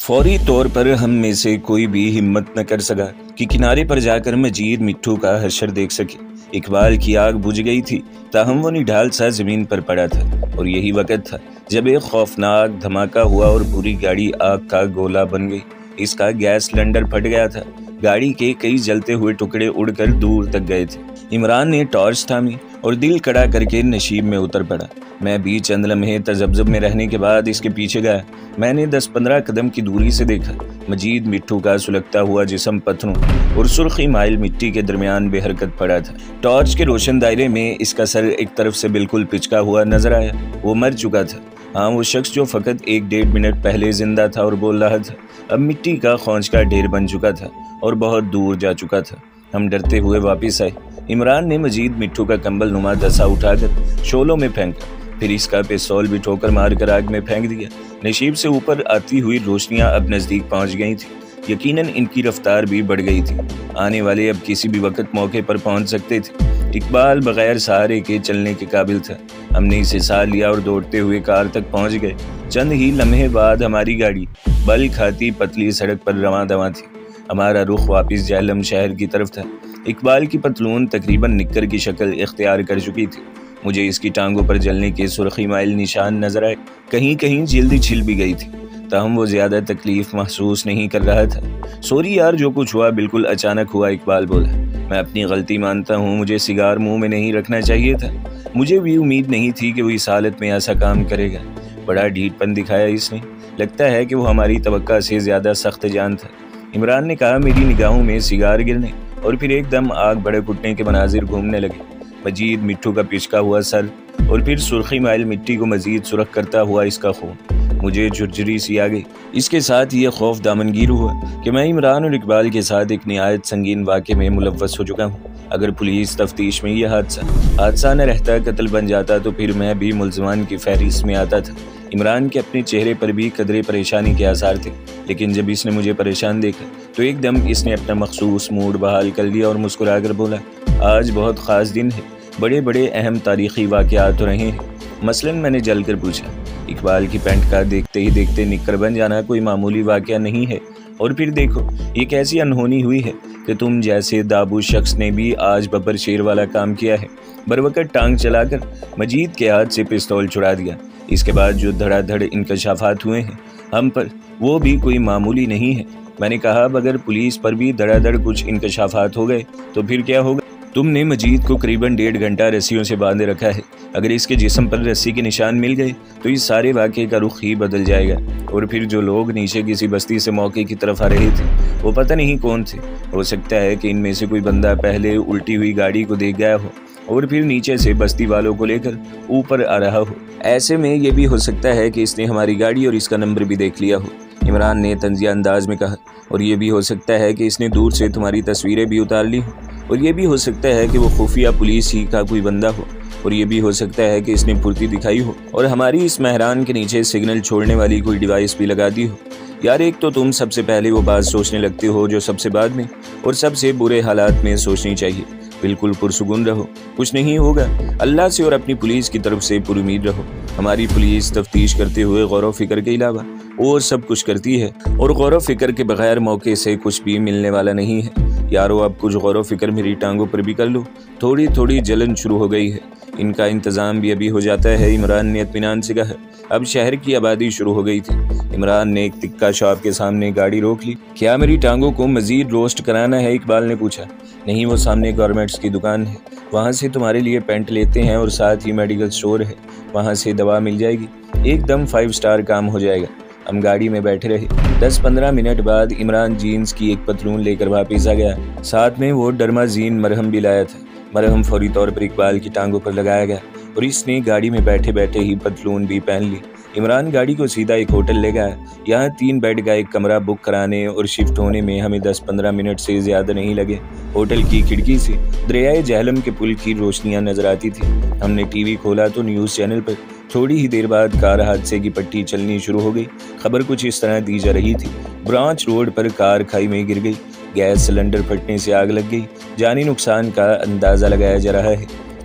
فوری طور پر ہم میں سے کوئی بھی ہمت نہ کر سکا کہ کنارے پر جا کر مجید مٹھو کا حشر دیکھ سکے۔ اقبال کی آگ بجھ گئی تھی، تاہم وہ نڈھال سا زمین پر پڑا تھا، اور یہی وقت تھا جب ایک خوفناک دھماکہ ہوا اور پوری گاڑی آگ کا گولہ بن گئی۔ اس کا گیس سلنڈر پھٹ گیا تھا، گاڑی کے کئی جلتے ہوئے ٹکڑے اڑ کر دور تک گئے تھے۔ عمران نے ٹارچ تھامی اور دل کڑا کر کے نشیب میں اتر پڑا۔ میں بھی چند لمحے تذبذب میں رہنے کے بعد اس کے پیچھے گیا۔ میں نے 10-15 قدم کی دوری سے دیکھا مجید مٹھو کا سلگتا ہوا جسم پتھروں اور سرخی مائل مٹی کے درمیان بے حرکت پڑا تھا۔ ٹارچ کے روشن دائرے میں اس کا سر ایک طرف سے بالکل پچکا ہوا نظر آیا۔ وہ مر چکا تھا، ہاں وہ شخص جو فقط 1-1.5 منٹ پہلے زندہ تھا اور بول رہا تھا، اب مٹی کا خونچ کا ڈھیر بن چکا تھا اور بہت دور جا چکا تھا۔ ہم ڈرتے ہوئے واپس آئے۔ عمران نے مجید مٹھو کا کمبل نما دسا اٹھا کر شعلوں میں پھینکا، پھر اس کا پستول بھی ٹھوکر مار کر آگ میں پھینک دیا۔ نشیب سے اوپر آتی ہوئی روشنیاں اب نزدیک پہنچ گئی تھیں، یقیناً ان کی رفتار بھی بڑھ گئی تھی، آنے والے اب کسی بھی وقت موقع پر پہنچ سکتے تھے۔ اقبال بغیر سہارے کے چلنے کے قابل تھا۔ ہم نے اسے ساتھ لیا اور دوڑتے ہوئے کار تک پہنچ گئے۔ چند ہی لمحے بعد ہماری گاڑی بل کھاتی پتلی سڑک پر رواں دواں تھی۔ ہمارا رخ واپس جہلم شہر کی طرف تھا۔ اقبال کی پتلون تقریباً نکر کی شکل اختیار کر چکی تھی۔ مجھے اس کی ٹانگوں پر جلنے کے سرخی مائل نشان نظر آئے، کہیں کہیں جلد چھل بھی گئی تھی، تاہم وہ زیادہ تکلیف محسوس نہیں کر رہا تھا۔ سوری یار، جو کچھ ہوا بالکل اچانک ہوا، اقبال بولا۔ میں اپنی غلطی مانتا ہوں، مجھے سگار منہ میں نہیں رکھنا چاہیے تھا۔ مجھے بھی امید نہیں تھی کہ وہ اس حالت میں ایسا کام کرے گا۔ بڑا ڈھیٹ پن دکھایا اس نے، لگتا ہے کہ وہ ہماری توقع سے زیادہ سخت جان تھا۔ عمران نے کہا۔ میری نگاہوں میں سگار گرنے اور پھر ایک دم آگ بھڑک اٹھنے کے مناظر گھومنے لگے۔ مجید مٹھو کا پچکا ہوا سر اور پھر سرخی مائل مٹی کو مزید سرخ کرتا ہوا اس کا خون، مجھے جھرجھری سی آ گئی۔ اس کے ساتھ یہ خوف دامنگیر ہوا کہ میں عمران اور اقبال کے ساتھ ایک نہایت سنگین واقعے میں ملوث ہو چکا ہوں۔ اگر پولیس تفتیش میں یہ حادثہ نہ رہتا، قتل بن جاتا، تو پھر میں بھی ملزمان کی فہرست میں آتا تھا۔ عمران کے اپنے چہرے پر بھی قدرے پریشانی کے آثار تھے، لیکن جب اس نے مجھے پریشان دیکھا تو ایک دم اس نے اپنا مخصوص موڈ بحال کر لیا اور مسکرا کر بولا، آج بہت خاص دن ہے، بڑے بڑے اہم تاریخی واقعات ہو رہے ہیں۔ مثلاً میں نے جل کر پوچھا، اقبال کی پینٹ کا دیکھتے ہی دیکھتے نکر بن جانا کوئی معمولی واقعہ نہیں ہے، اور پھر دیکھو یہ کیسی انہونی ہوئی ہے کہ تم جیسے دابو شخص نے بھی آج ببر شیر والا کام کیا ہے، بروقت ٹانگ چلا کر مجید کے ہاتھ سے پستول چھڑا دیا۔ اس کے بعد جو دھڑا دھڑ انکشافات ہوئے ہیں ہم پر، وہ بھی کوئی معمولی نہیں ہے۔ میں نے کہا، اب اگر پولیس پر بھی دھڑا دھڑ کچھ انکشافات ہو گئے تو پھر کیا ہوگا؟ تم نے مجید کو قریباً 1.5 گھنٹہ رسیوں سے باندھے رکھا ہے، اگر اس کے جسم پر رسی کے نشان مل گئے تو اس سارے واقعے کا رخ ہی بدل جائے گا۔ اور پھر جو لوگ نیچے کسی بستی سے موقع کی طرف آ رہے تھے وہ پتہ نہیں کون تھے، ہو سکتا ہے کہ ان میں سے کوئی بندہ پہلے الٹی ہوئی گاڑی کو دیکھ گیا ہو اور پھر نیچے سے بستی والوں کو لے کر اوپر آ رہا ہو۔ ایسے میں یہ بھی ہو سکتا ہے کہ اس نے ہماری گاڑی اور اس کا نمبر بھی دیکھ لیا ہو، عمران نے طنزیہ انداز میں کہا۔ اور یہ بھی ہو سکتا ہے کہ اس نے دور سے تمہاری تصویریں بھی اتار لی ہوں، اور یہ بھی ہو سکتا ہے کہ وہ خفیہ پولیس ہی کا کوئی بندہ ہو، اور یہ بھی ہو سکتا ہے کہ اس نے پھرتی دکھائی ہو اور ہماری اس مہران کے نیچے سگنل چھوڑنے والی کوئی ڈیوائس بھی لگا دی ہو۔ یار، ایک تو تم سب سے پہلے وہ بات سوچنے لگتے ہو جو سب سے بعد میں اور سب سے برے حالات میں سوچنی چاہیے۔ بالکل پرسکون رہو، کچھ نہیں ہوگا، اللہ سے اور اپنی پولیس کی طرف سے پر امید رہو۔ ہماری پولیس تفتیش کرتے ہوئے غور و فکر کے علاوہ اور سب کچھ کرتی ہے، اور غور و فکر کے بغیر موقع سے کچھ بھی ملنے والا نہیں ہے۔ یارو، اب کچھ غور و فکر میری ٹانگوں پر بھی کر لو، تھوڑی تھوڑی جلن شروع ہو گئی ہے، ان کا انتظام بھی ابھی ہو جاتا ہے، عمران نے اطمینان سے کہا۔ اب شہر کی آبادی شروع ہو گئی تھی۔ عمران نے ایک تکہ شاپ کے سامنے گاڑی روک لی۔ کیا میری ٹانگوں کو مزید روسٹ کرانا ہے؟ اقبال نے پوچھا۔ نہیں، وہ سامنے گارمنٹس کی دکان ہے، وہاں سے تمہارے لیے پینٹ لیتے ہیں، اور ساتھ ہی میڈیکل سٹور ہے، وہاں سے دوا مل جائے گی، ایک دم 5 سٹار کام ہو جائے گا۔ ہم گاڑی میں بیٹھے رہے۔ 10-15 منٹ بعد عمران جینز کی ایک پتلون لے کر واپس آ گیا، ساتھ میں وہ ڈرمازین مرہم بھی لایا تھا۔ مرہم فوری طور پر اقبال کی ٹانگوں پر لگایا گیا اور اس نے گاڑی میں بیٹھے بیٹھے ہی پتلون بھی پہن لی۔ عمران گاڑی کو سیدھا ایک ہوٹل لے گیا۔ یہاں 3 بیڈ کا ایک کمرہ بک کرانے اور شفٹ ہونے میں ہمیں 10-15 منٹ سے زیادہ نہیں لگے۔ ہوٹل کی کھڑکی سے دریائے جہلم کے پل کی روشنیاں نظر آتی تھی۔ ہم نے ٹی وی کھولا تو نیوز چینل پر تھوڑی ہی دیر بعد کار حادثے کی پٹی چلنی شروع ہو گئی۔ خبر کچھ اس طرح دی جا رہی تھی، برانچ روڈ پر کار کھائی میں گر گئی، گیس سلنڈر پھٹنے سے آگ لگ گئی، جانی نقصان کا اندازہ لگایا جا رہا ہے۔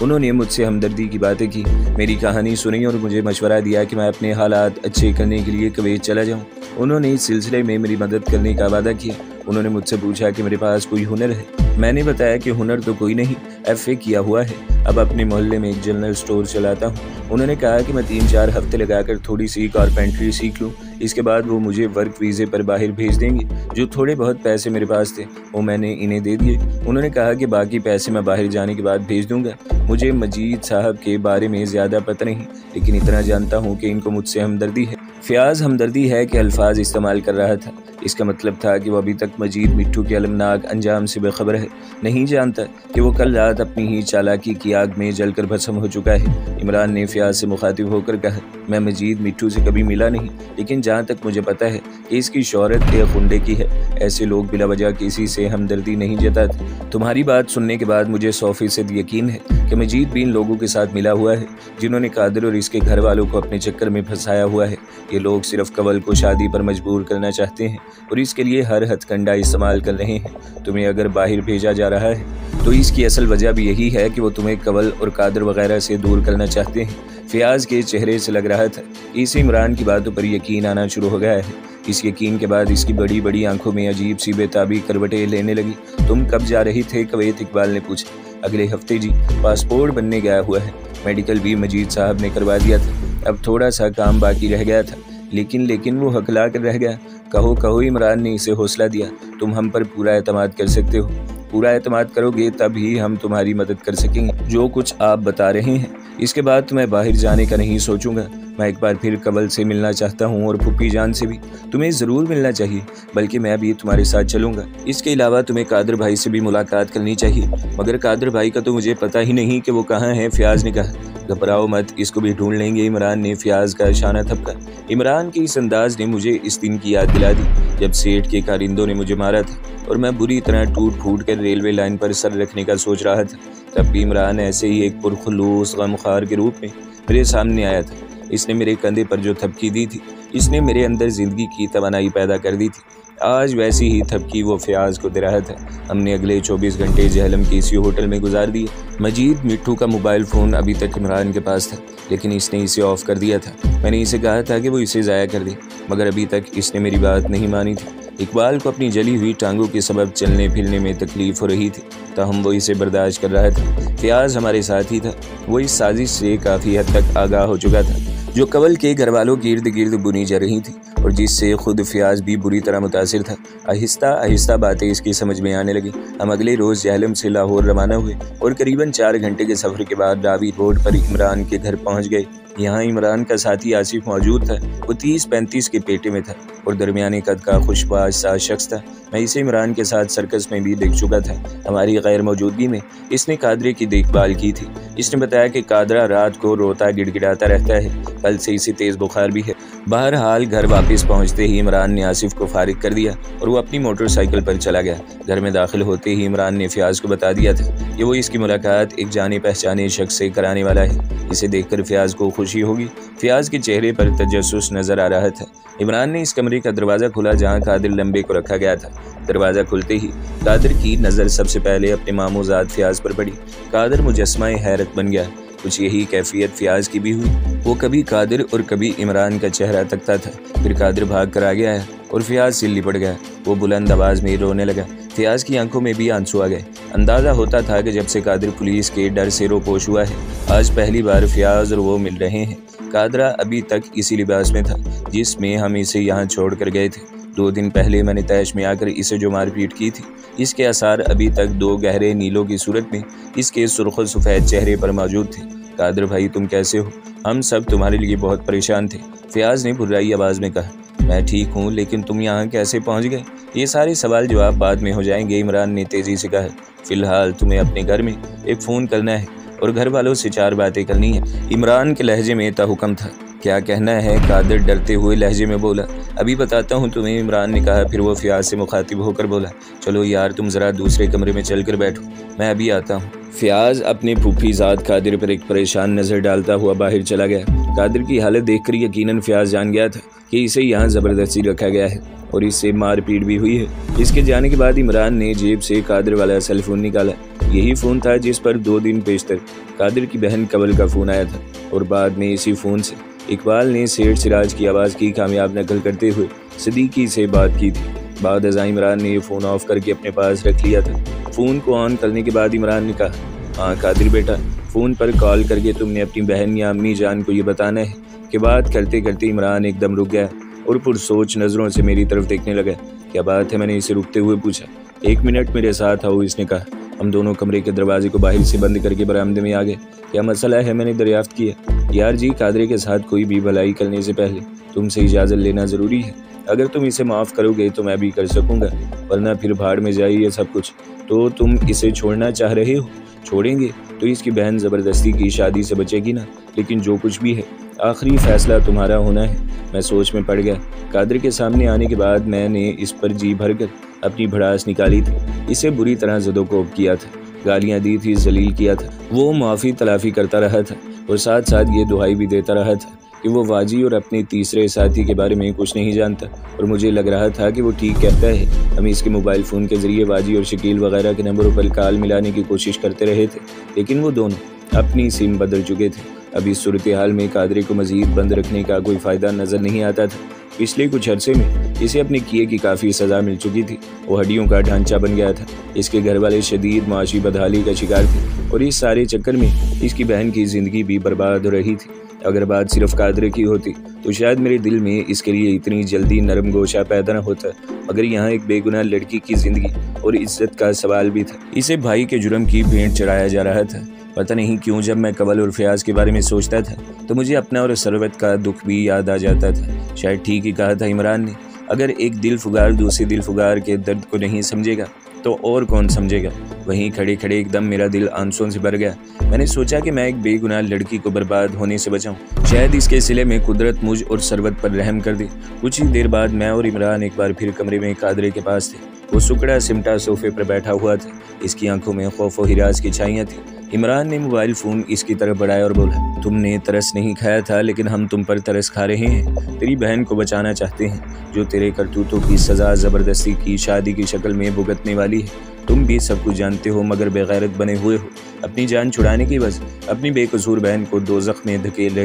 انہوں نے مجھ سے ہمدردی کی باتیں کی، میری کہانی سنی اور مجھے مشورہ دیا کہ میں اپنے حالات اچھے کرنے کے لیے کویت چلا جاؤں۔ انہوں نے اس سلسلے میں میری مدد کرنے کا وعدہ کیا۔ انہوں نے مجھ سے پوچھا کہ میرے پاس کوئی ہنر ہے۔ میں نے بتایا کہ ہنر تو کوئی نہیں، FA کیا ہوا ہے، اب اپنے محلے میں ایک جنرل اسٹور چلاتا ہوں۔ انہوں نے کہا کہ میں 3-4 ہفتے لگا کر تھوڑی سی کارپینٹری سیکھ لوں، اس کے بعد وہ مجھے ورک ویزے پر باہر بھیج دیں گے۔ جو تھوڑے بہت پیسے میرے پاس تھے وہ میں نے انہیں دے دیے۔ انہوں نے کہا کہ باقی پیسے میں باہر جانے کے بعد بھیج دوں گا۔ مجھے مجید صاحب کے بارے میں زیادہ پتہ نہیں، لیکن اتنا جانتا ہوں کہ ان کو مجھ سے ہمدردی ہے۔ فیاض ہمدردی ہے کہ الفاظ استعمال کر رہا تھا، اس کا مطلب تھا کہ وہ ابھی تک مجید مٹھو کے المناک انجام سے بے خبر ہے، نہیں جانتا کہ وہ کل رات اپنی ہی چالاکی کی آگ میں جل کر بھسم ہو چکا ہے۔ عمران نے فیاض سے مخاطب ہو کر کہا، میں مجید مٹھو سے کبھی ملا نہیں، لیکن جہاں تک مجھے پتہ ہے کہ اس کی شہرت ایک خنڈے کی ہے، ایسے لوگ بلا وجہ کسی سے ہمدردی نہیں جتاتے۔ تمہاری بات سننے کے بعد مجھے 100% یقین ہے کہ مجید بھی ان لوگوں کے ساتھ ملا ہوا ہے جنہوں نے قادر اور اس کے گھر والوں کو اپنے چکر میں پھنسایا ہوا ہے۔ یہ لوگ صرف کنول کو شادی پر مجبور کرنا چاہتے ہیں اور اس کے لیے ہر ہتھ کنڈا استعمال کر رہے ہیں۔ تمہیں اگر باہر بھیجا جا رہا ہے تو اس کی اصل وجہ بھی یہی ہے کہ وہ تمہیں کنول اور قادر وغیرہ سے دور کرنا چاہتے ہیں۔ فیاض کے چہرے سے لگ رہا تھا کہ اسے عمران کی باتوں پر یقین آنا شروع ہو گیا ہے۔ اس یقین کے بعد اس کی بڑی بڑی آنکھوں میں عجیب سی بےتابی کروٹیں لینے لگی۔ تم کب جا رہی تھے کویت؟ اقبال نے پوچھا۔ اگلے ہفتے جی، پاسپورٹ بننے گیا ہوا ہے، میڈیکل بھی مجید صاحب نے کروا دیا تھا، اب تھوڑا سا کام باقی رہ گیا تھا، لیکن وہ ہکلا کر رہ گیا۔ کہو عمران نے اسے حوصلہ دیا، تم ہم پر پورا اعتماد کر سکتے ہو، پورا اعتماد کرو گے تب ہی ہم تمہاری مدد کر سکیں گے۔ جو کچھ آپ بتا رہے ہیں اس کے بعد تو میں باہر جانے کا نہیں سوچوں گا۔ میں ایک بار پھر کنول سے ملنا چاہتا ہوں اور پھپھی جان سے بھی۔ تمہیں ضرور ملنا چاہیے، بلکہ میں بھی تمہارے ساتھ چلوں گا۔ اس کے علاوہ تمہیں قادر بھائی سے بھی ملاقات کرنی چاہیے، مگر قادر بھائی کا تو مجھے پتہ ہی نہیں کہ وہ کہاں ہے۔ فیاض نے کہا۔ گھبراؤ مت، اس کو بھی ڈھونڈ لیں گے، عمران نے فیاض کا شانہ تھپکا۔ عمران کے اس انداز نے مجھے اس دن کی یاد دلا دی جب سیٹھ کے کارندوں نے مجھے مارا تھا اور میں بری طرح ٹوٹ پھوٹ کر ریلوے لائن پر سر رکھنے کا سوچ رہا تھا۔ تب بھی عمران ایسے ہی ایک پرخلوص غمخوار کے روپ میں میرے سامنے آیا تھا۔ اس نے میرے کندھے پر جو تھپکی دی تھی، اس نے میرے اندر زندگی کی توانائی پیدا کر دی تھی۔ آج ویسی ہی تھپکی وہ فیاض کو دے رہا تھا۔ ہم نے اگلے 24 گھنٹے جہلم کے اسی ہوٹل میں گزار دیے۔ مجید مٹھو کا موبائل فون ابھی تک عمران کے پاس تھا، لیکن اس نے اسے آف کر دیا تھا۔ میں نے اسے کہا تھا کہ وہ اسے ضائع کر دے، مگر ابھی تک اس نے میری بات نہیں مانی تھی۔ اقبال کو اپنی جلی ہوئی ٹانگوں کے سبب چلنے پھرنے میں تکلیف ہو رہی تھی، تاہم وہ اسے برداشت کر رہا تھا۔ فیاض ہمارے ساتھ ہی تھا، وہ اس سازش سے کافی حد تک آگاہ ہو چکا تھا جو کنول کے گھر والوں کے ارد گرد بنی جا رہی تھی، اور جس سے خود فیاض بھی بری طرح متاثر تھا۔ آہستہ آہستہ باتیں اس کی سمجھ میں آنے لگی۔ ہم اگلے روز جہلم سے لاہور روانہ ہوئے اور قریباً 4 گھنٹے کے سفر کے بعد راوی روڈ پر عمران کے گھر پہنچ گئے۔ یہاں عمران کا ساتھی آصف موجود تھا۔ وہ 30-35 کے پیٹے میں تھا اور درمیانے قد کا خوشباش سا شخص تھا۔ میں اسے عمران کے ساتھ سرکس میں بھی دیکھ چکا تھا۔ ہماری غیر موجودگی میں اس نے قادرے کی دیکھ بھال کی تھی۔ اس نے بتایا کہ قادرہ رات کو روتا گڑ گڑاتا رہتا ہے، کل سے اسے تیز بخار بھی ہے۔ بہرحال گھر واپس پہنچتے ہی عمران نے آصف کو فارغ کر دیا اور وہ اپنی موٹر سائیکل پر چلا گیا۔ گھر میں داخل ہوتے ہی عمران نے فیاض کو بتا دیا تھا کہ وہ اس کی ملاقات ایک جانے پہچانے شخص سے کرانے والا ہے۔ اسے دیکھ کر فیاض کو خوشی ہوگی۔ فیاض کے چہرے پر تجسس نظر آ رہا تھا۔ عمران نے اس کمرے کا دروازہ کھولا جہاں قادر لمبے کو رکھا گیا تھا۔ دروازہ کھلتے ہی قادر کی نظر سب سے پہلے اپنے ماموزاد فیاض پر پڑی۔ قادر مجسمہ حیرت بن گیا۔ کچھ یہی کیفیت فیاض کی بھی ہوئی۔ وہ کبھی قادر اور کبھی عمران کا چہرہ تکتا تھا، پھر قادر بھاگ کر آ گیا اور فیاض سے لپٹ گیا۔ وہ بلند آواز میں رونے لگا۔ فیاض کی آنکھوں میں بھی آنسو آ گئے۔ اندازہ ہوتا تھا کہ جب سے قادر پولیس کے ڈر سے روپوش ہوا ہے، آج پہلی بار فیاض اور وہ مل رہے ہیں۔ قادرہ ابھی تک اسی لباس میں تھا جس میں ہم اسے یہاں چھوڑ کر گئے تھے۔ 2 دن پہلے میں نے تیش میں آ کر اسے جو مار پیٹ کی تھی، اس کے آثار ابھی تک 2 گہرے نیلوں کی صورت میں اس کے سرخ و سفید چہرے پر موجود تھے۔ قادر بھائی تم کیسے ہو؟ ہم سب تمہارے لیے بہت پریشان تھے، فیاض نے بھرائی آواز میں کہا۔ میں ٹھیک ہوں، لیکن تم یہاں کیسے پہنچ گئے؟ یہ سارے سوال جواب بعد میں ہو جائیں گے، عمران نے تیزی سے کہا۔ فی الحال تمہیں اپنے گھر میں ایک فون کرنا ہے اور گھر والوں سے 4 باتیں کرنی ہیں۔ عمران کے لہجے میں تحکم تھا۔ کیا کہنا ہے؟ قادر ڈرتے ہوئے لہجے میں بولا۔ ابھی بتاتا ہوں تمہیں، عمران نے کہا۔ پھر وہ فیاض سے مخاطب ہو کر بولا، چلو یار تم ذرا دوسرے کمرے میں چل کر بیٹھو، میں ابھی آتا ہوں۔ فیاض اپنے پھوپھی زاد قادر پر ایک پریشان نظر ڈالتا ہوا باہر چلا گیا۔ قادر کی حالت دیکھ کر یقیناً فیاض جان گیا تھا کہ اسے یہاں زبردستی رکھا گیا ہے اور اس سے مار پیٹ بھی ہوئی ہے۔ اس کے جانے کے بعد عمران نے جیب سے قادر والا سیل فون نکالا۔ یہی فون تھا جس پر 2 دن پیشتر قادر کی بہن کول کا فون آیا تھا، اور بعد میں اسی فون سے اقبال نے سیٹھ سراج کی آواز کی کامیاب نقل کرتے ہوئے صدیقی سے بات کی تھی۔ بعد ازاں عمران نے یہ فون آف کر کے اپنے پاس رکھ لیا تھا۔ فون کو آن کرنے کے بعد عمران نے کہا، ہاں قادر بیٹا، فون پر کال کر کے تم نے اپنی بہن یا امی جان کو یہ بتانا ہے کہ بات کرتے کرتے عمران ایک دم رک گیا اور پرسوچ نظروں سے میری طرف دیکھنے لگا۔ کیا بات ہے؟ میں نے اسے رکتے ہوئے پوچھا۔ 1 منٹ میرے ساتھ آؤ، اس نے کہا۔ ہم دونوں کمرے کے دروازے کو باہر سے بند کر کے برآمدے میں آ گئے۔ کیا مسئلہ ہے؟ میں نے دریافت کیا۔ یار جی، قادر کے ساتھ کوئی بھی بھلائی کرنے سے پہلے تم سے اجازت لینا ضروری ہے۔ اگر تم اسے معاف کرو گے تو میں بھی کر سکوں گا، ورنہ پھر بھاڑ میں جائے یہ سب کچھ۔ تو تم اسے چھوڑنا چاہ رہے ہو؟ چھوڑیں گے تو اس کی بہن زبردستی کی شادی سے بچے گی نا، لیکن جو کچھ بھی ہے آخری فیصلہ تمہارا ہونا ہے۔ میں سوچ میں پڑ گیا۔ قادر کے سامنے آنے کے بعد میں نے اس پر جی بھر کر اپنی بھڑاس نکالی تھی، اسے بری طرح زد و کوب کیا تھا، گالیاں دی تھی، ذلیل کیا تھا۔ وہ معافی تلافی کرتا رہا تھا اور ساتھ ساتھ یہ دہائی بھی دیتا رہا تھا کہ وہ واجی اور اپنے تیسرے ساتھی کے بارے میں کچھ نہیں جانتا، اور مجھے لگ رہا تھا کہ وہ ٹھیک کہتا ہے۔ ہم اس کے موبائل فون کے ذریعے واجی اور شکیل وغیرہ کے نمبروں پر کال ملانے کی کوشش کرتے رہے تھے، لیکن وہ دونوں اپنی سم بدل چکے تھے۔ اب اس صورتحال میں قادر کو مزید بند رکھنے کا کوئی فائدہ نظر نہیں آتا تھا۔ پچھلے کچھ عرصے میں اسے اپنے کیے کی کافی سزا مل چکی تھی، وہ ہڈیوں کا ڈھانچہ بن گیا تھا۔ اس کے گھر والے شدید معاشی بدحالی کا شکار تھے، اور اس سارے چکر میں اس کی بہن کی زندگی بھی برباد ہو رہی تھی۔ اگر بات صرف قادر کی ہوتی تو شاید میرے دل میں اس کے لیے اتنی جلدی نرم گوشہ پیدا نہ ہوتا، مگر یہاں ایک بے گناہ لڑکی کی زندگی اور عزت کا سوال بھی تھا۔ اسے بھائی کے جرم کی بھینٹ چڑھایا جا رہا تھا۔ پتہ نہیں کیوں جب میں کول اور فیاض کے بارے میں سوچتا تھا تو مجھے اپنا اور ثروت کا دکھ بھی یاد آ جاتا تھا۔ شاید ٹھیک ہی کہا تھا عمران نے، اگر ایک دل فگار دوسرے دل فگار کے درد کو نہیں سمجھے گا تو اور کون سمجھے گا۔ وہیں کھڑے کھڑے ایک دم میرا دل آنسوں سے بھر گیا۔ میں نے سوچا کہ میں ایک بے گناہ لڑکی کو برباد ہونے سے بچاؤں، شاید اس کے صلے میں قدرت مجھ اور ثروت پر رحم کر دے۔ کچھ ہی دیر بعد میں اور عمران ایک بار پھر کمرے میں قادر کے پاس تھے۔ وہ سکڑا سمٹا صوفے پر بیٹھا ہوا تھا، اس کی آنکھوں میں خوف و ہراس کی چھائیاں تھیں۔ عمران نے موبائل فون اس کی طرف بڑھایا اور بولا، تم نے ترس نہیں کھایا تھا، لیکن ہم تم پر ترس کھا رہے ہیں۔ تیری بہن کو بچانا چاہتے ہیں، جو تیرے کرتوتوں کی سزا زبردستی کی شادی کی شکل میں بھگتنے والی ہے۔ تم بھی سب کچھ جانتے ہو، مگر بے غیرت بنے ہوئے ہو۔ اپنی جان چھڑانے کی وجہ اپنی بے قصور بہن کو دوزخ میں دھکیل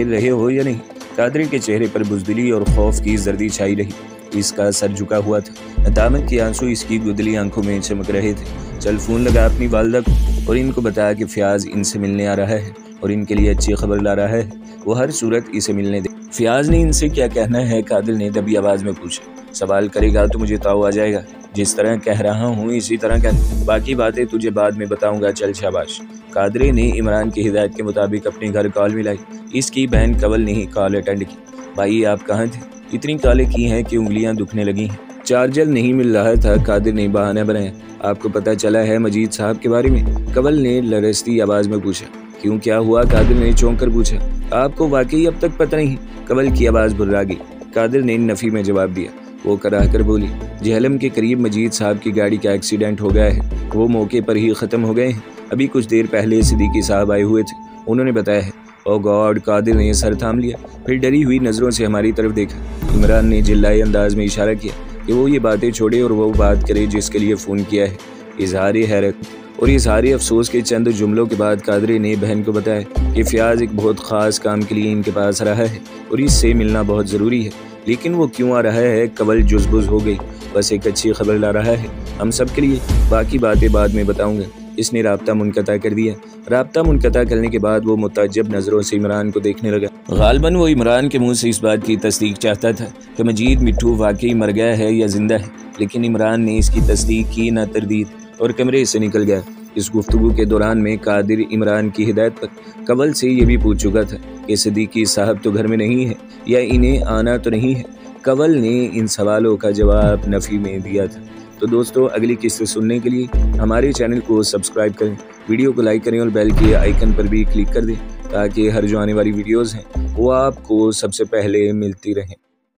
رہے ہو یا نہیں؟ قادر کے چہرے پر بزدلی اور خوف کی زردی چھائی رہی، اس کا سر جھکا ہوا تھا، ندامت کے آنسو اس کی گدلی آنکھوں میں چمک رہے تھے۔ چل فون لگا اپنی والدہ کو اور ان کو بتایا کہ فیاض ان سے ملنے آ رہا ہے اور ان کے لیے اچھی خبر لا رہا ہے، وہ ہر صورت اسے ملنے دے۔ فیاض نے ان سے کیا کہنا ہے؟ قادر نے دبی آواز میں پوچھا۔ سوال کرے گا تو مجھے تاؤ آ جائے گا، جس طرح کہہ رہا ہوں اسی طرح کہہ، باقی باتیں تجھے بعد میں بتاؤں گا، چل شاباش۔ قادر نے عمران کی ہدایت کے مطابق اپنے گھر کال ملائی۔ اس کی بہن کول نے ہی کال اٹینڈ کی۔ بھائی آپ کہاں تھے؟ اتنی کالیں کی ہیں کہ انگلیاں دکھنے لگی ہیں۔ چارجر نہیں مل رہا تھا، قادر نے بہانہ بنایا۔ آپ کو پتہ چلا ہے مجید صاحب کے بارے میں؟ کول نے لرزتی آواز میں پوچھا۔ کیوں، کیا ہوا؟ قادر نے چونک کر پوچھا۔ آپ کو واقعی اب تک پتہ نہیں؟ کول کی آواز بھرا گئی۔ قادر نے نفی میں جواب دیا۔ وہ کراہ کر بولی، جہلم کے قریب مجید صاحب کی گاڑی کا ایکسیڈنٹ ہو گیا ہے، وہ موقع پر ہی ختم ہو گئے ہیں۔ ابھی کچھ دیر پہلے صدیقی صاحب آئے ہوئے تھے، انہوں نے بتایا ہے۔ او گاڈ! قادر نے سر تھام لیا، پھر ڈری ہوئی نظروں سے ہماری طرف دیکھا۔ عمران نے جلائے انداز میں اشارہ کیا کہ وہ یہ باتیں چھوڑے اور وہ بات کرے جس کے لیے فون کیا ہے۔ اظہار حیرت اور اظہار افسوس کے چند جملوں کے بعد قادر نے بہن کو بتایا کہ فیاض ایک بہت خاص کام کے لیے ان کے پاس رہا ہے اور اس سے ملنا بہت ضروری ہے، لیکن وہ کیوں آ رہا ہے؟ کول جزبز ہو گئی۔ بس ایک اچھی خبر لا رہا ہے ہم سب کے لیے، باقی باتیں بعد میں بتاؤں گا۔ اس نے رابطہ منقطع کر دیا۔ رابطہ منقطع کرنے کے بعد وہ متعجب نظروں سے عمران کو دیکھنے لگا۔ غالباً وہ عمران کے منہ سے اس بات کی تصدیق چاہتا تھا کہ مجید مٹھو واقعی مر گیا ہے یا زندہ ہے، لیکن عمران نے اس کی تصدیق کی نہ تردید، اور کمرے سے نکل گیا۔ اس گفتگو کے دوران میں قادر عمران کی ہدایت پر کول سے یہ بھی پوچھ چکا تھا کہ صدیقی صاحب تو گھر میں نہیں ہے یا انہیں آنا تو نہیں ہے۔ کول نے ان سوالوں کا جواب نفی میں دیا تھا۔ تو دوستو، اگلی قسط سننے کے لیے ہمارے چینل کو سبسکرائب کریں، ویڈیو کو لائک کریں اور بیل کے آئیکن پر بھی کلک کر دیں تاکہ ہر جو آنے والی ویڈیوز ہیں وہ آپ کو سب سے پہلے ملتی رہیں۔